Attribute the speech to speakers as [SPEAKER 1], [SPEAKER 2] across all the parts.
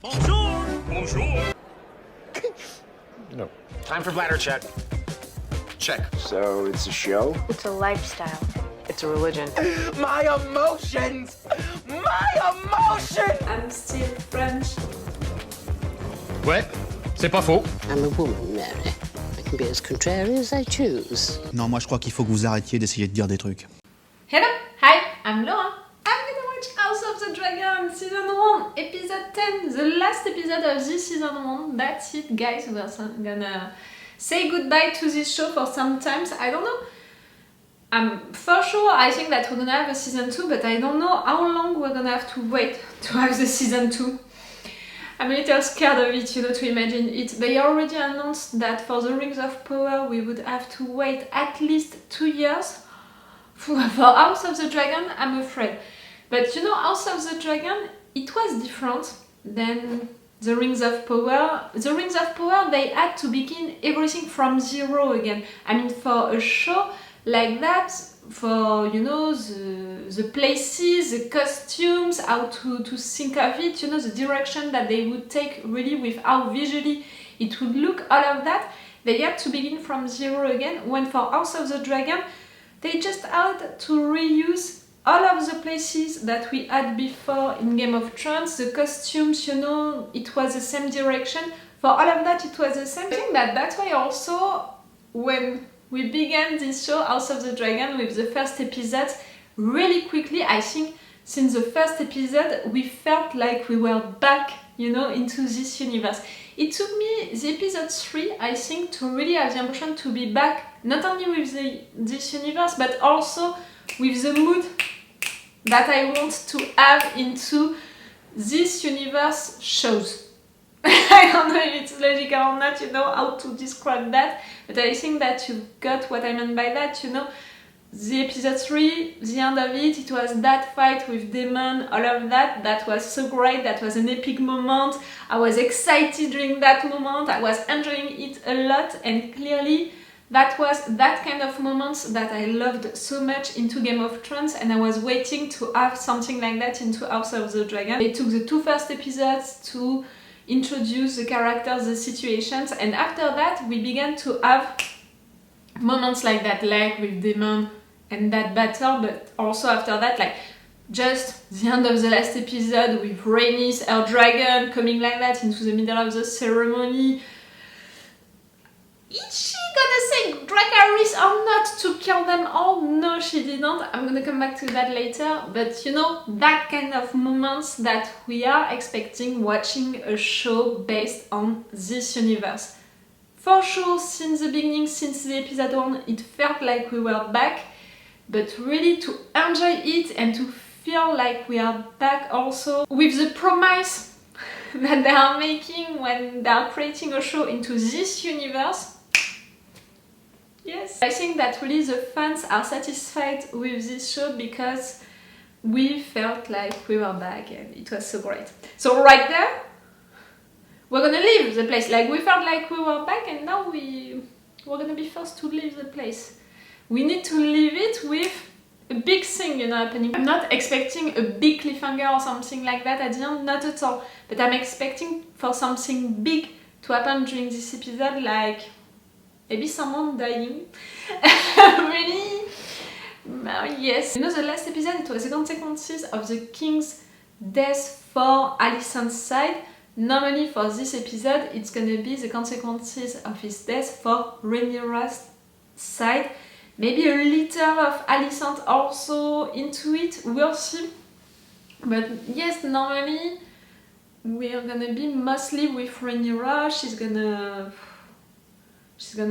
[SPEAKER 1] Bonjour! Bonjour!
[SPEAKER 2] No.
[SPEAKER 1] Time for bladder check. Check.
[SPEAKER 3] So it's a show?
[SPEAKER 4] It's a lifestyle.
[SPEAKER 5] It's a religion.
[SPEAKER 3] My emotions! My emotions!
[SPEAKER 6] I'm still French.
[SPEAKER 2] Ouais, c'est pas faux.
[SPEAKER 7] I'm a woman, Mary. I can be as contrary as I choose.
[SPEAKER 8] Non, moi je crois qu'il faut que vous arrêtiez d'essayer de dire des trucs.
[SPEAKER 6] Hello, hi, I'm Laura. I'm gonna watch House of the Dragon Season 1, Episode 10, the last episode of this Season 1. That's it, guys. We're gonna say goodbye to this show for some times. I don't know. For sure, I think that we're gonna have a Season 2, but I don't know how long we're gonna have to wait to have the Season 2. I'm a little scared of it, to imagine it. They already announced that for the Rings of Power we would have to wait at least 2 years. For House of the Dragon, I'm afraid. But House of the Dragon, it was different than the Rings of Power. The Rings of Power, they had to begin everything from zero again. I mean, for a show like that, for the places, the costumes, how to think of it, the direction that they would take really with how visually it would look, all of that, they had to begin from zero again. When for House of the Dragon, they just had to reuse all of the places that we had before in Game of Thrones, the costumes, it was the same direction. For all of that, it was the same thing. That's why also when we began this show, House of the Dragon, with the first episode, really quickly, I think since the first episode, we felt like we were back, into this universe. It took me the episode 3, I think, to really have the impression to be back, not only with this universe, but also with the mood that I want to have into this universe shows. I don't know if it's logical or not, how to describe that, but I think that you got what I meant by that, The episode 3, the end of it, it was that fight with Daemon, all of that, that was so great, that was an epic moment. I was excited during that moment, I was enjoying it a lot, and clearly that was that kind of moments that I loved so much into Game of Thrones, and I was waiting to have something like that into House of the Dragon. They took the 2 first episodes to introduce the characters, the situations, and after that we began to have moments like that, like with Daemon and that battle, but also after that, like just the end of the last episode with Rhaenys, her dragon, coming like that into the middle of the ceremony. Is she gonna say Dracarys or not to kill them all? No, she didn't. I'm gonna come back to that later. But that kind of moments that we are expecting watching a show based on this universe. For sure, since the beginning, since the episode 1, it felt like we were back. But really to enjoy it and to feel like we are back also with the promise that they are making when they are creating a show into this universe. Yes, I think that really the fans are satisfied with this show because we felt like we were back and it was so great. So right there, we're gonna leave the place. Like we felt like we were back and now we're gonna be forced to leave the place. We need to leave it with a big thing, happening. I'm not expecting a big cliffhanger or something like that at the end, not at all. But I'm expecting for something big to happen during this episode, like maybe someone dying. Really? Yes. The last episode, it was the consequences of the king's death for Alicent's side. Normally for this episode, it's gonna be the consequences of his death for Rhaenyra's side. Maybe a little of Alicent also into it, we'll see. But yes, normally we're gonna be mostly with Rhaenyra. She's gonna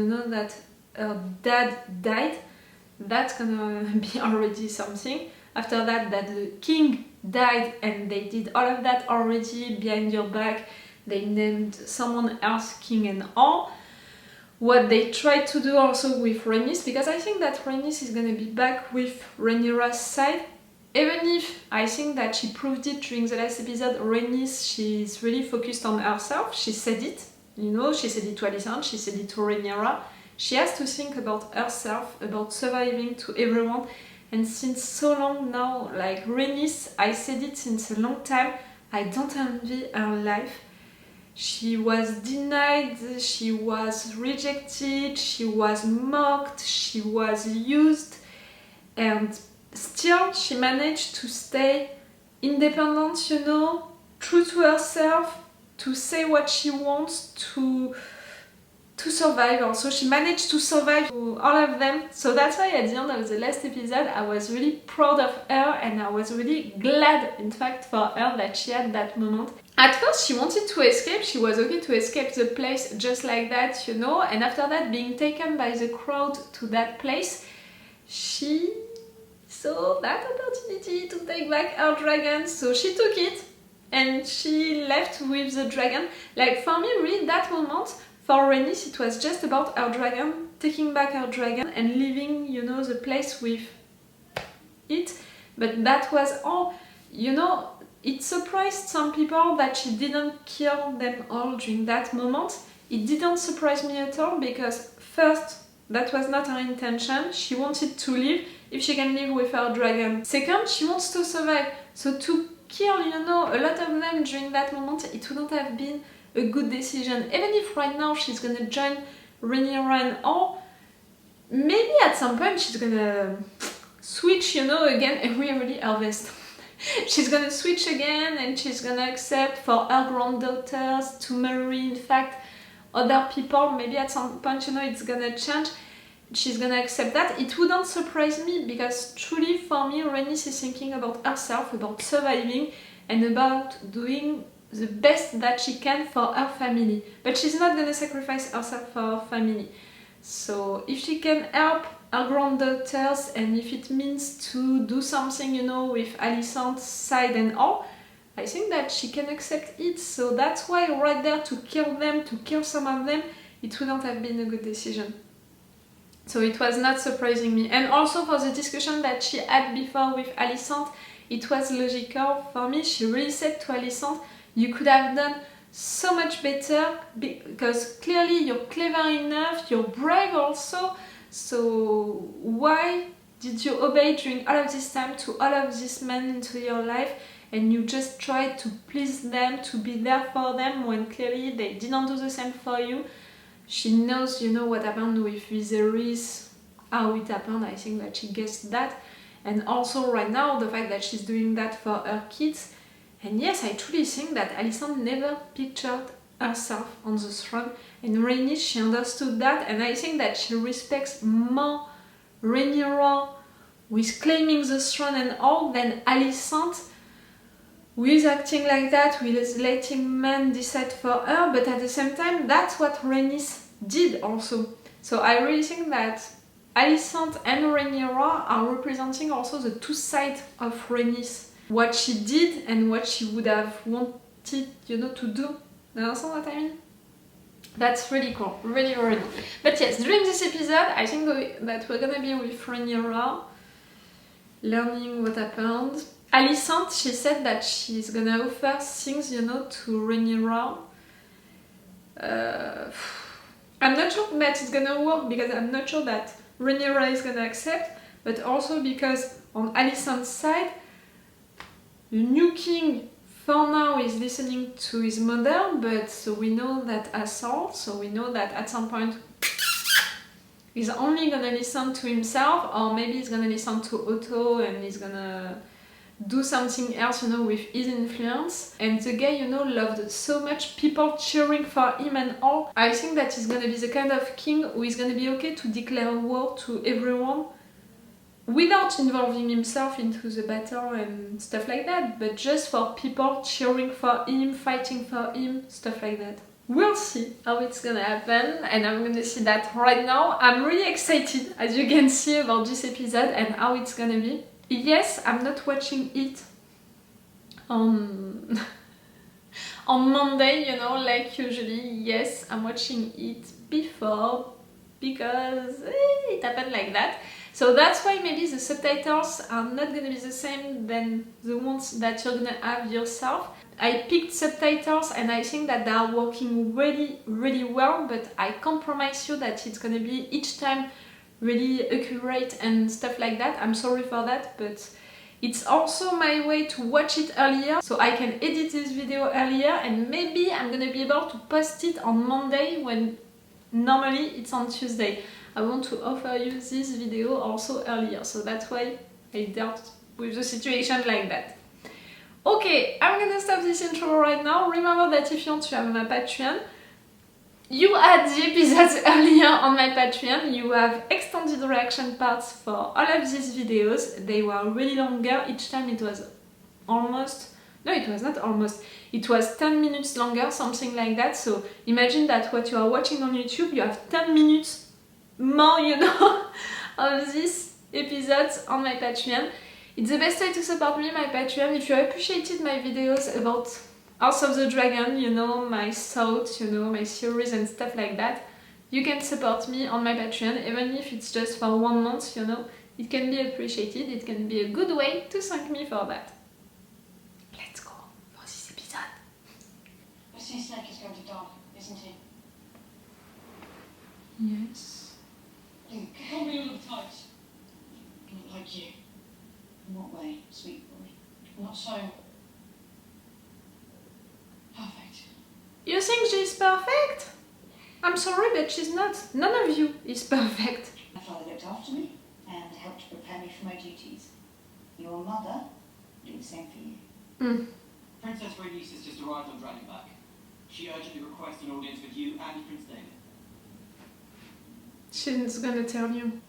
[SPEAKER 6] know that her dad died. That's gonna be already something. After that the king died, and they did all of that already behind your back. They named someone else king and all. What they tried to do also with Rhaenys, because I think that Rhaenys is gonna be back with Rhaenyra's side. Even if I think that she proved it during the last episode, Rhaenys, she's really focused on herself. She said it, she said it to Alicent, she said it to Rhaenyra. She has to think about herself, about surviving to everyone. And since so long now, like Rhaenys, I said it since a long time, I don't envy her life. She was denied, she was rejected, she was mocked, she was used, and still she managed to stay independent, you know, true to herself, to say what she wants, to survive. Also, she managed to survive all of them. So that's why at the end of the last episode I was really proud of her, and I was really glad, in fact, for her that she had that moment. At first she wanted to escape, she was okay to escape the place just like that, you know, and after that, being taken by the crowd to that place, she saw that opportunity to take back her dragon, so she took it and she left with the dragon. Like, for me, really, that moment, for Rhaenys, it was just about her dragon, taking back her dragon and leaving, you know, the place with it. But that was all, you know. It surprised some people that she didn't kill them all during that moment. It didn't surprise me at all, because first, that was not her intention. She wanted to live if she can live with her dragon. Second, she wants to survive. So to kill, you know, a lot of them during that moment, it wouldn't have been a good decision. Even if right now she's gonna join Rhaenyra and all, maybe at some point she's gonna switch, you know, again, and we already harvest. She's gonna switch again, and she's gonna accept for her granddaughters to marry, in fact, other people. Maybe at some point, you know, it's gonna change. She's gonna accept that. It wouldn't surprise me, because truly for me, Rhaenys is thinking about herself, about surviving, and about doing the best that she can for her family. But she's not gonna sacrifice herself for her family. So if she can help her granddaughters, and if it means to do something, you know, with Alicent's side and all, I think that she can accept it. So that's why right there, to kill them, to kill some of them, it wouldn't have been a good decision. So it was not surprising me. And also for the discussion that she had before with Alicent, it was logical for me. She really said to Alicent, you could have done so much better, because clearly you're clever enough, you're brave also, so why did you obey during all of this time to all of these men into your life, and you just tried to please them, to be there for them, when clearly they didn't do the same for you? She knows, you know, what happened with Viserys, how it happened. I think that she guessed that. And also right now, the fact that she's doing that for her kids. And yes, I truly think that Alicent never pictured herself on the throne, and Rhaenys, she understood that, and I think that she respects more Rhaenyra, who is claiming the throne and all, than Alicent, who is acting like that, who is letting men decide for her. But at the same time, that's what Rhaenys did also. So I really think that Alicent and Rhaenyra are representing also the two sides of Rhaenys. What she did and what she would have wanted, you know, to do. You understand what I mean? That's really cool, really, really cool. But yes, during this episode, I think that we're gonna be with Rhaenyra, learning what happened. Alicent, she said that she's gonna offer things, you know, to Rhaenyra. I'm not sure that it's gonna work, because I'm not sure that Rhaenyra is gonna accept, but also because on Alicent's side, the new king for now is listening to his mother, but so we know that assault, so we know that at some point he's only gonna listen to himself, or maybe he's gonna listen to Otto and he's gonna do something else, you know, with his influence. And the guy, you know, loved so much, people cheering for him and all. I think that he's gonna be the kind of king who is gonna be okay to declare war to everyone, without involving himself into the battle and stuff like that, but just for people cheering for him, fighting for him, stuff like that. We'll see how it's gonna happen, and I'm gonna see that right now. I'm really excited, as you can see, about this episode and how it's gonna be. Yes, I'm not watching it on Monday, you know, like usually. Yes, I'm watching it before, because it happened like that. So that's why maybe the subtitles are not gonna be the same than the ones that you're gonna have yourself. I picked subtitles and I think that they are working really, really well, but I can't promise you that it's gonna be each time really accurate and stuff like that. I'm sorry for that, but It's also my way to watch it earlier, so I can edit this video earlier, and maybe I'm gonna be able to post it on Monday when normally it's on Tuesday. I want to offer you this video also earlier, so that's why I dealt with the situation like that. Okay, I'm gonna stop this intro right now. Remember that if you want to have my Patreon, you had the episodes earlier on my Patreon. You have extended reaction parts for all of these videos. They were really longer. Each time it was almost... No, it was not almost. It was 10 minutes longer, something like that. So imagine that what you are watching on YouTube, you have 10 minutes more, you know, of these episodes on my Patreon. It's the best way to support me, my Patreon. If you appreciated my videos about House of the Dragon, you know, my thoughts, you know, my theories and stuff like that, you can support me on my Patreon, even if it's just for 1 month, you know, it can be appreciated, it can be a good way to thank me for that. Let's go for this episode.
[SPEAKER 4] The sea snake is going to die, isn't he?
[SPEAKER 6] Yes.
[SPEAKER 4] Luke, how many look tight? Not like you. In what way, sweet boy? Not so... perfect.
[SPEAKER 6] You think she's perfect? I'm sorry, but she's not. None of you is perfect.
[SPEAKER 4] My father looked after me and helped prepare me for my duties. Your mother did the same for you.
[SPEAKER 5] Princess Rhaenyra has just arrived on Dragonback. She urgently requests an audience with you and Prince Daemon.
[SPEAKER 6] She's gonna tell you.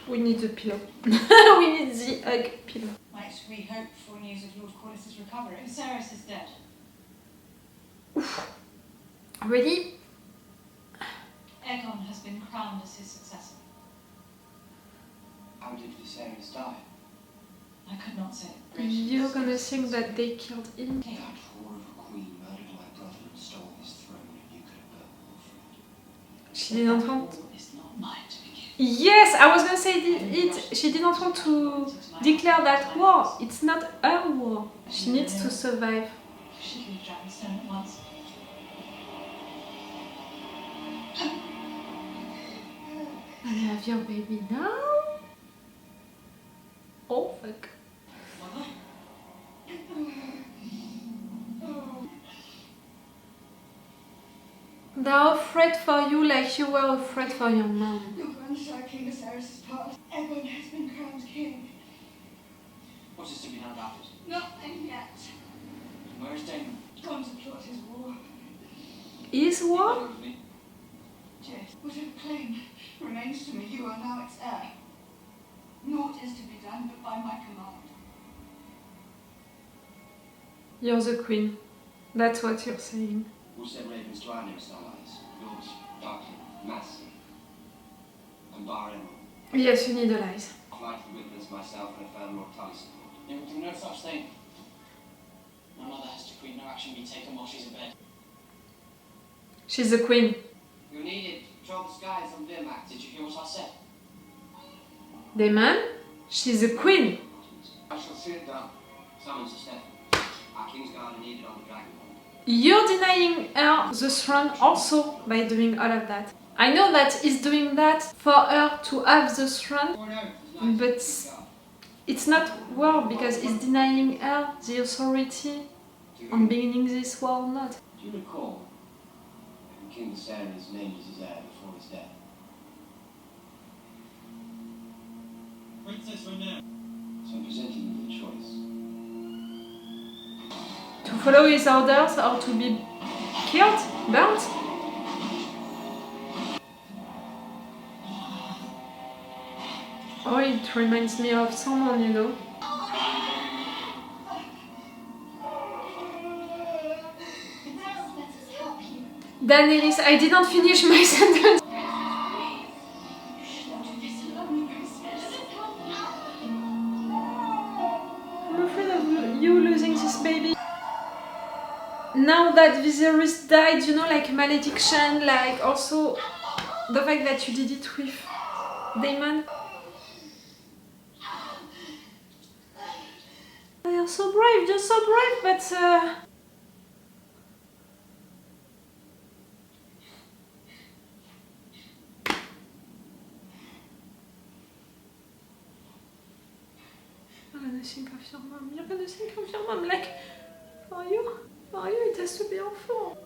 [SPEAKER 6] We need a pillow. We need the hug pillow.
[SPEAKER 4] Might we hope for news of Lord Corlys's recovery? Viserys is dead.
[SPEAKER 6] Ready?
[SPEAKER 4] Aegon has been crowned as his successor.
[SPEAKER 5] How did Viserys die?
[SPEAKER 4] I could not say it.
[SPEAKER 6] You're gonna think that they killed him.
[SPEAKER 5] That whore of a queen murdered my brother and stole his throne, and you could have built war for it.
[SPEAKER 6] She didn't want...
[SPEAKER 4] War is not mine to begin.
[SPEAKER 6] Yes, I was gonna say it. She didn't want to declare that war. It's not her war. She needs to survive.
[SPEAKER 4] She could have Dragonstone at once.
[SPEAKER 6] I have your baby now. Oh fuck. They're afraid for you like you were afraid for your mom.
[SPEAKER 4] Your grandson, King Viserys' part. Aegon has been crowned king.
[SPEAKER 5] What is to be done about it?
[SPEAKER 4] Nothing yet.
[SPEAKER 5] Where is Daemon?
[SPEAKER 4] Gone to plot his war.
[SPEAKER 6] Is war?
[SPEAKER 5] Go with me.
[SPEAKER 4] Yes, whatever claim remains to me, you are now its heir. Naught is to be done but by my command.
[SPEAKER 6] You're the queen. That's what you're saying.
[SPEAKER 5] We'll set ravens to our nearest allies. Yours, Darkling, Massey, and Barren.
[SPEAKER 6] Yes, you need allies.
[SPEAKER 5] I'd like to witness myself and affirm Lord Tully's support. There will do no such thing. My mother has decreed no action be taken while she's in bed.
[SPEAKER 6] She's the queen.
[SPEAKER 5] You needed to control the skies on Virmac. Did you hear what I said?
[SPEAKER 6] Daemon? She's the queen.
[SPEAKER 5] I shall see it done. Summons to Stephen. Our Kingsguard are needed on the dragon.
[SPEAKER 6] You're denying her the throne also by doing all of that. I know that he's doing that for her to have the throne, but it's not war because he's denying her the authority on beginning this war or not.
[SPEAKER 5] Do you recall when King Viserys named his heir before his death? Princess Rhaenyra. So I'm presenting you with a choice.
[SPEAKER 6] To follow his orders or to be killed? Burnt? Oh, it reminds me of someone, you know. Daenerys, I didn't finish my sentence. I'm afraid of you losing this baby. Now that Viserys died, you know, like malediction, like also the fact that you did it with Daemon. You're so brave, but gonna think of your mom. You're gonna think of your mom. Like, for you, it has to be awful.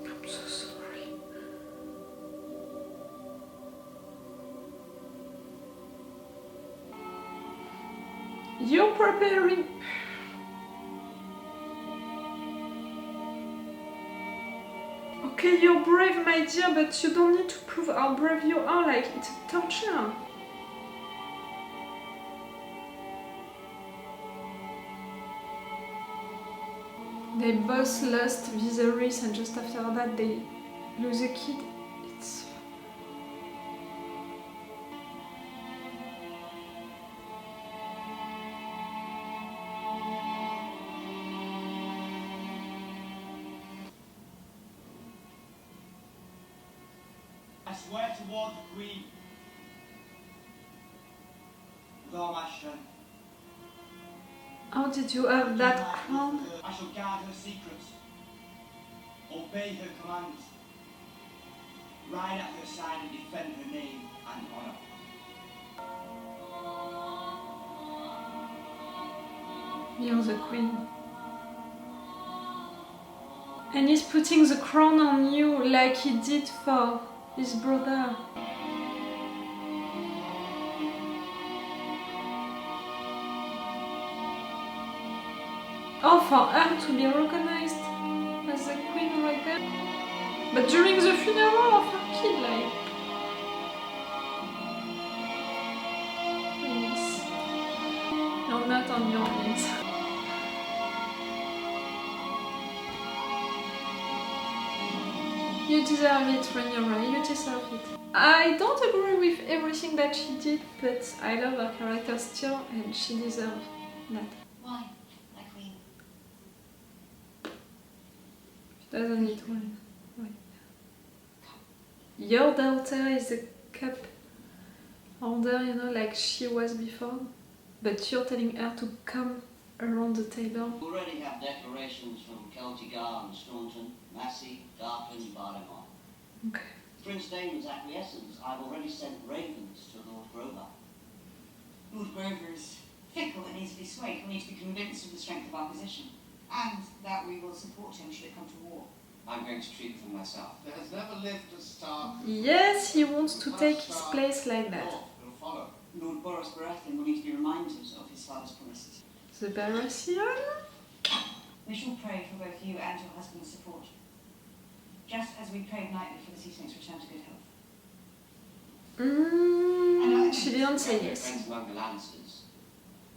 [SPEAKER 6] I'm so sorry. You're preparing. Okay, you're brave, my dear, but you don't need to prove how brave you are. Like, it's a torture. They both lost Viserys, and just after that, they lose a kid. It's.
[SPEAKER 5] I swear toward the Queen, with all my strength.
[SPEAKER 6] How did you have that crown?
[SPEAKER 5] I shall guard her secrets, obey her commands, ride at her side and defend her name and honour.
[SPEAKER 6] You're the queen. And he's putting the crown on you like he did for his brother. Oh, for her to be recognized as the queen right there. But during the funeral of her kid, like... Please. You're not on your knees. You deserve it, Rhaenyra, you deserve it. I don't agree with everything that she did, but I love her character still, and she deserves that.
[SPEAKER 4] Why, my queen?
[SPEAKER 6] She doesn't need wine. Right. Your daughter is a cup holder, you know, like she was before, but you're telling her to come around the table.
[SPEAKER 5] We already have declarations from Celtigar and Staunton, Massey, Darkin and Barrymore.
[SPEAKER 6] Okay.
[SPEAKER 5] Prince Daemon's acquiescence, I've already sent ravens to Lord Grover.
[SPEAKER 4] Lord Grover is fickle and easily swayed. We need to be convinced of the strength of our position, and that we will support him should it come to war.
[SPEAKER 5] I'm going to treat for myself.
[SPEAKER 1] There has never lived a star.
[SPEAKER 6] Yes, he wants to take his place like that.
[SPEAKER 1] Will follow.
[SPEAKER 4] Lord Boris Baratheon will need to be reminded of his father's promises.
[SPEAKER 6] The Baratheon?
[SPEAKER 4] We shall pray for both you and your husband's support, just as we prayed nightly for the Sea Snake's return to good health.
[SPEAKER 6] She didn't say
[SPEAKER 5] We're
[SPEAKER 6] yes.
[SPEAKER 5] friends among the Lannisters.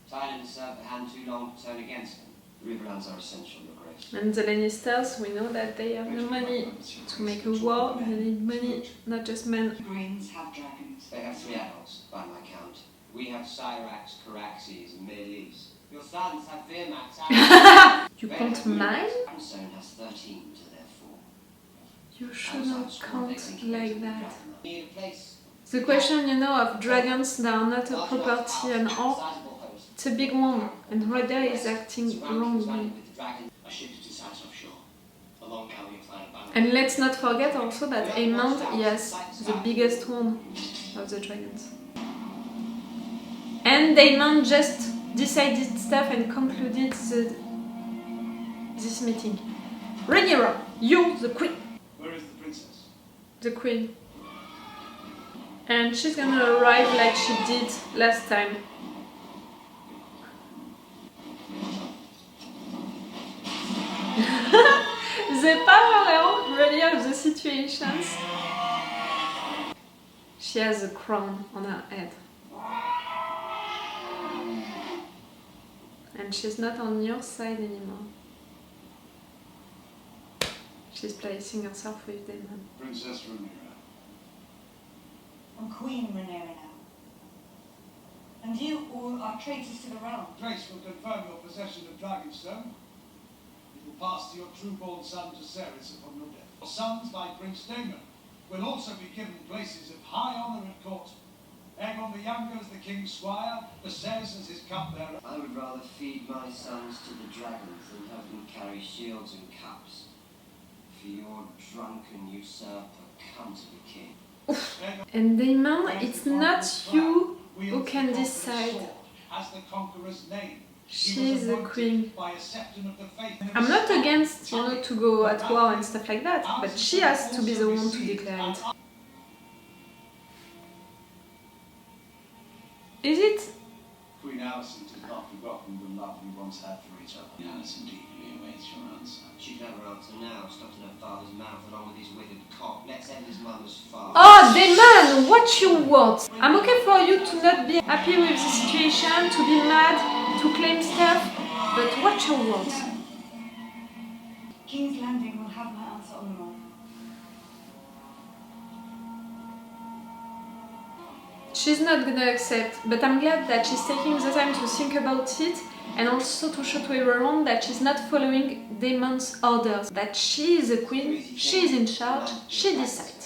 [SPEAKER 5] Silent has served the hand too long to turn against him. The Riverlands are essential, Your Grace.
[SPEAKER 6] And the Lannisters, we know that they have the money to make a war. They need money, not just men.
[SPEAKER 4] The Greens have dragons.
[SPEAKER 5] They have 3 adults, by my count. We have Cyrax, Caraxes, and Melees. Your sons have Virmax and...
[SPEAKER 6] You can't mine?
[SPEAKER 5] Amazon has 13 to their 4.
[SPEAKER 6] You shouldn't count like that.
[SPEAKER 5] Need a place.
[SPEAKER 6] The question, you know, of dragons that are not a property and all, it's a big one, and right there is acting wrongly.
[SPEAKER 5] A ship to sight offshore. A long galleon flying banner.
[SPEAKER 6] And let's not forget also that Aemond, he has the biggest one of the dragons. And Daemon just decided stuff and concluded this meeting. Rhaenyra, you're the queen.
[SPEAKER 5] Where is the princess?
[SPEAKER 6] The queen. And she's gonna arrive like she did last time. The power really of the situations. She has a crown on her head. And she's not on your side anymore. She's placing herself with Daemon.
[SPEAKER 1] Princess Rhaenyra.
[SPEAKER 4] I'm Queen Rhaenyra now. And you all are traitors to the realm.
[SPEAKER 9] Grace will confirm your possession of Dragonstone. It will pass to your true-born son Viserys upon your death. Your sons, like Prince Daemon, will also be given places of high honour at court. Aegon the Younger as the King's Squire, Viserys as his cupbearer.
[SPEAKER 5] I would rather feed my sons to the dragons than have them carry shields and caps. for your drunken usurper come to the king.
[SPEAKER 6] And Daemon, it's not you who
[SPEAKER 9] wields
[SPEAKER 6] can
[SPEAKER 9] the conqueror's
[SPEAKER 6] decide.
[SPEAKER 9] sword as the conqueror's name.
[SPEAKER 6] She is the queen.
[SPEAKER 9] By a septon of the faith.
[SPEAKER 6] I'm not against, to go at war and stuff like that, but she has to be the one to declare it. Is it?
[SPEAKER 1] Queen Alicent has not forgotten the love we once had for each other. Alicent eagerly awaits your answer.
[SPEAKER 5] She'd never answer now, stuck in her father's mouth along with his withered cock. Let's end his mother's father.
[SPEAKER 6] Oh, Daemon, what you want? I'm okay for you to not be happy with the situation, to be mad, to claim stuff, but what you want?
[SPEAKER 4] King's Landing will have my answer on the morrow.
[SPEAKER 6] She's not gonna accept, but I'm glad that she's taking the time to think about it and also to show to everyone that she's not following Daemon's orders, that she is the queen, she's in charge, she decides.